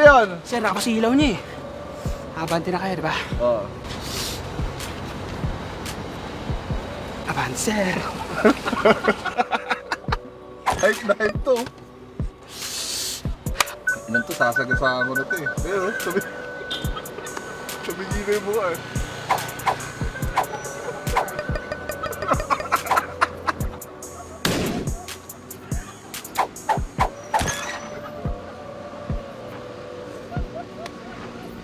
yun? Sir, nakapasilaw niya eh. Abante na kayo, di ba? Oo. Abante, sir. Hike na hike to. Ilan to, sasagasaan ko na to eh. Pero, sabi gina yung mukha eh.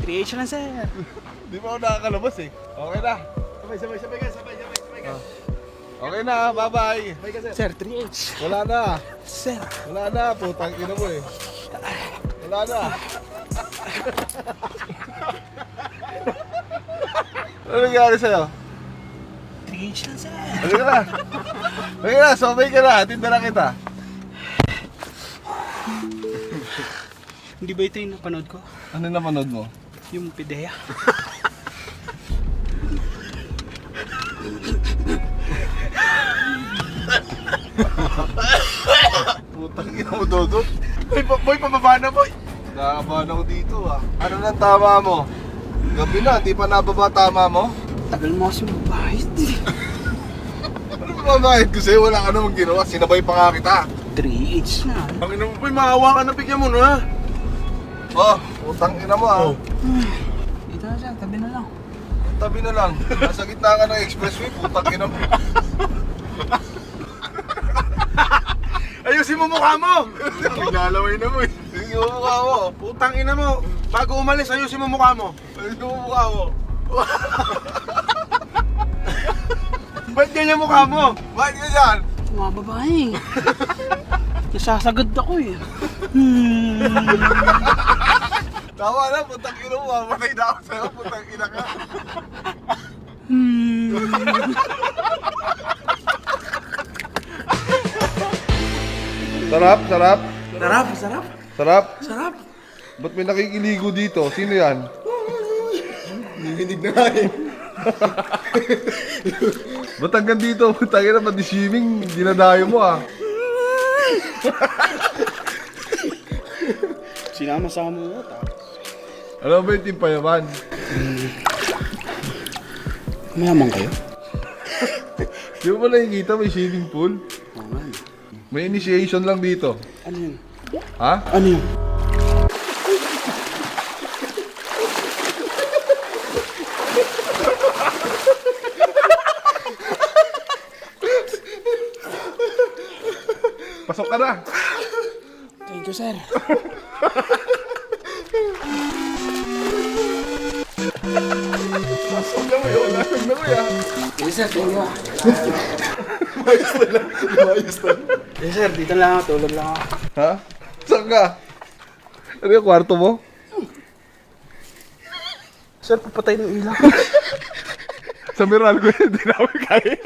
Creation lang, sir. Di pa ako nakakalabas eh. Okay na. Sabay ka. Okay na, bye-bye. Sir, 3H. Wala na. Sir. Wala na, putang ina mo eh. Wala na. Ano nangyari sa'yo? 3H lang, sir. Halika na. Halika na, sabay ka na. Tinda na kita. Hindi ba ito yung napanood ko? Ano napanood mo? Yung Pidea. Putang ina mo, Dodot. Boy, pababa na, boy. Nakakabahan ako dito ah. Ano nang tama mo? Gabi na, di pa nababa tama mo? Tagal mo kasi mabahit eh. Ano ba mabahit ko sa'yo? Wala ka namang ginawa. Sinabay pa nga kita. 3H na. Ang ina mo, boy, maawa ka na, bigyan mo na. Oh, putang ina mo ah. Dito na, sir. Tabi na lang. Tabi na lang. Nasa gitna ka ng expressway, putang ina mo. Ayusin mo mukha mo! Naglalaway na mo eh. Ayusin mo mukha mo. Putang ina mo, bago umalis, ayusin mo mukha mo. Ayusin mo mukha mo. Ba't ganyan mukha mo? Bakit ka dyan? Mga babae. Nasasagad ako eh. Tama na, putang ina mo. Mamatay na ako sa'yo, putang ina ka. Sarap, sarap. Sarap. Sarap. Sarap. Ba't may nakikiligo dito? Sino yan? Nanginig na nga eh. Ba't hanggang dito? Putang ina, pati swimming, dinadayo mo ah. Sinama-sama mo. Alam ba yung team payaman? Mayaman kayo? Di mo ba nakikita may swimming pool? Oo nga. May initiation lang dito. Ano yun? Ha? Ano yun? Pasok ka na! Thank you, sir. Pasok na mo yun! Lasag na mo yan! Yes, sir. Thank you. Mayos na lang! Mayos na lang! Yes, sir. Dito lang ako. Tulog lang ako. Ha? Saan ka? Ano yung kwarto mo? Sir, papatay ng ilaw. Sa Meralco, hindi namin kaya.